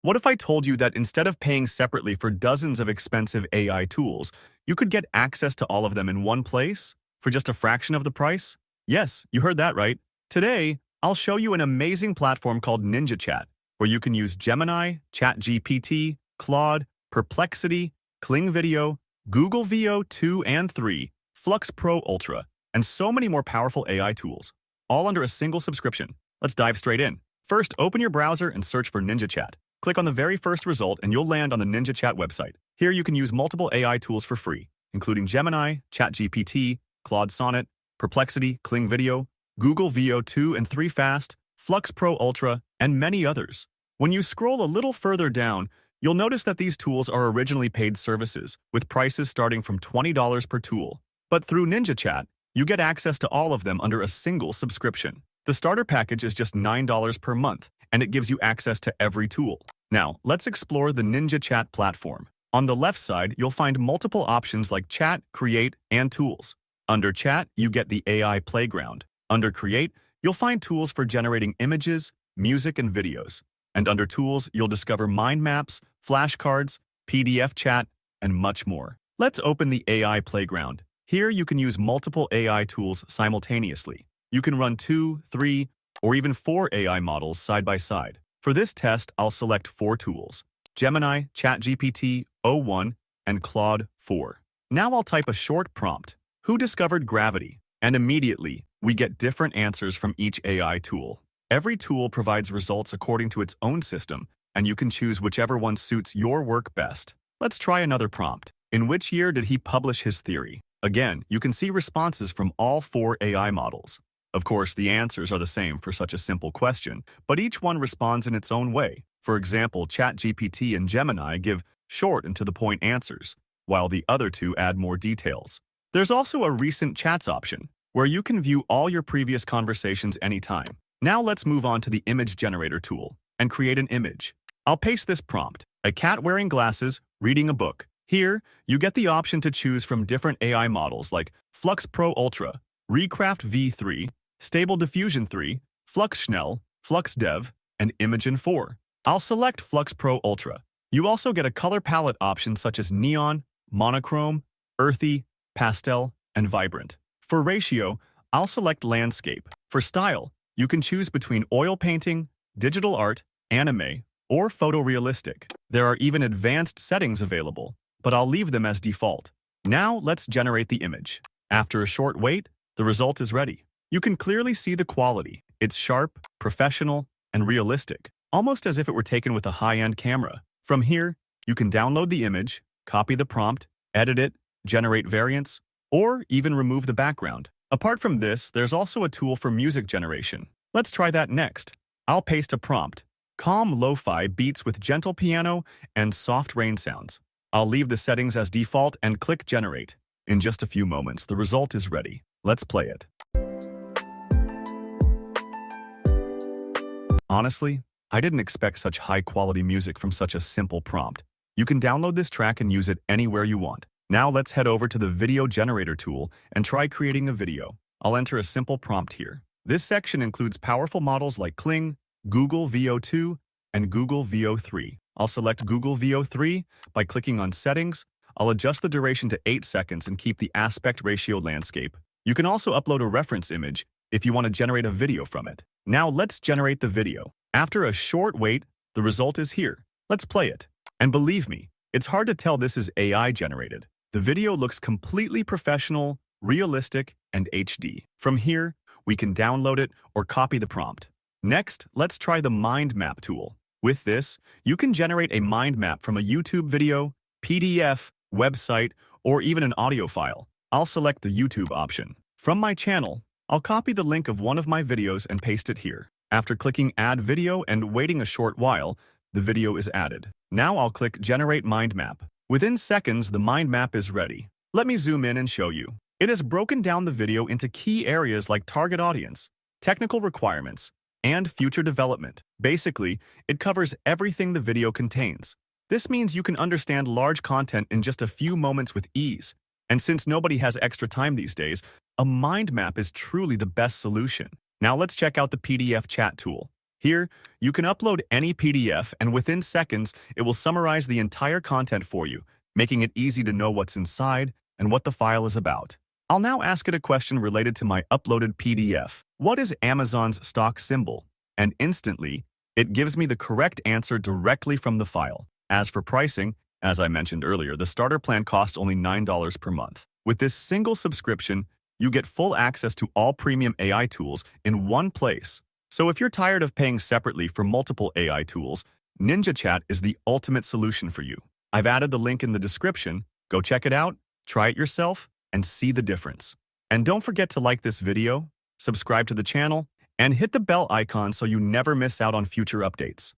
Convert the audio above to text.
What if I told you that instead of paying separately for dozens of expensive AI tools, you could get access to all of them in one place for just a fraction of the price? Yes, you heard that right. Today, I'll show you an amazing platform called NinjaChat, where you can use Gemini, ChatGPT, Claude, Perplexity, Kling Video, Google Veo 2 and 3, Flux Pro Ultra, and so many more powerful AI tools, all under a single subscription. Let's dive straight in. First, open your browser and search for NinjaChat. Click on the very first result and you'll land on the NinjaChat website. Here you can use multiple AI tools for free, including Gemini, ChatGPT, Claude Sonnet, Perplexity, Kling Video, Google Veo 2 and 3 Fast, Flux Pro Ultra, and many others. When you scroll a little further down, you'll notice that these tools are originally paid services, with prices starting from $20 per tool. But through NinjaChat, you get access to all of them under a single subscription. The starter package is just $9 per month, and it gives you access to every tool. Now, let's explore the NinjaChat platform. On the left side, you'll find multiple options like Chat, Create, and Tools. Under Chat, you get the AI Playground. Under Create, you'll find tools for generating images, music, and videos. And under Tools, you'll discover mind maps, flashcards, PDF chat, and much more. Let's open the AI Playground. Here, you can use multiple AI tools simultaneously. You can run 2, 3, or even 4 AI models side by side. For this test, I'll select 4 tools: Gemini, ChatGPT, o1, and Claude 4. Now I'll type a short prompt: who discovered gravity? And immediately, we get different answers from each AI tool. Every tool provides results according to its own system, and you can choose whichever one suits your work best. Let's try another prompt. In which year did he publish his theory? Again, you can see responses from all 4 AI models. Of course, the answers are the same for such a simple question, but each one responds in its own way. For example, ChatGPT and Gemini give short and to-the-point answers, while the other two add more details. There's also a recent chats option, where you can view all your previous conversations anytime. Now let's move on to the image generator tool and create an image. I'll paste this prompt: a cat wearing glasses, reading a book. Here, you get the option to choose from different AI models like Flux Pro Ultra, Recraft V3, Stable Diffusion 3, Flux Schnell, Flux Dev, and Imagen 4. I'll select Flux Pro Ultra. You also get a color palette option such as neon, monochrome, earthy, pastel, and vibrant. For ratio, I'll select landscape. For style, you can choose between oil painting, digital art, anime, or photorealistic. There are even advanced settings available, but I'll leave them as default. Now let's generate the image. After a short wait, the result is ready. You can clearly see the quality. It's sharp, professional, and realistic, almost as if it were taken with a high-end camera. From here, you can download the image, copy the prompt, edit it, generate variants, or even remove the background. Apart from this, there's also a tool for music generation. Let's try that next. I'll paste a prompt: calm lo-fi beats with gentle piano and soft rain sounds. I'll leave the settings as default and click Generate. In just a few moments, the result is ready. Let's play it. Honestly, I didn't expect such high-quality music from such a simple prompt. You can download this track and use it anywhere you want. Now let's head over to the Video Generator tool and try creating a video. I'll enter a simple prompt here. This section includes powerful models like Kling, Google Veo 2, and Google Veo 3. I'll select Google Veo 3 by clicking on Settings. I'll adjust the duration to 8 seconds and keep the aspect ratio landscape. You can also upload a reference image if you want to generate a video from it. Now let's generate the video. After a short wait, the result is here. Let's play it. And believe me, it's hard to tell this is AI generated. The video looks completely professional, realistic, and HD. From here, we can download it or copy the prompt. Next, let's try the Mind Map tool. With this, you can generate a mind map from a YouTube video, PDF, website, or even an audio file. I'll select the YouTube option. From my channel, I'll copy the link of one of my videos and paste it here. After clicking Add Video and waiting a short while, the video is added. Now I'll click Generate Mind Map. Within seconds, the mind map is ready. Let me zoom in and show you. It has broken down the video into key areas like target audience, technical requirements, and future development. Basically, it covers everything the video contains. This means you can understand large content in just a few moments with ease. And since nobody has extra time these days, a mind map is truly the best solution. Now let's check out the PDF chat tool. Here, you can upload any PDF, and within seconds, it will summarize the entire content for you, making it easy to know what's inside and what the file is about. I'll now ask it a question related to my uploaded PDF. What is Amazon's stock symbol? And instantly, it gives me the correct answer directly from the file. As for pricing, as I mentioned earlier, the starter plan costs only $9 per month. With this single subscription, you get full access to all premium AI tools in one place. So if you're tired of paying separately for multiple AI tools, NinjaChat is the ultimate solution for you. I've added the link in the description. Go check it out, try it yourself, and see the difference. And don't forget to like this video, subscribe to the channel, and hit the bell icon so you never miss out on future updates.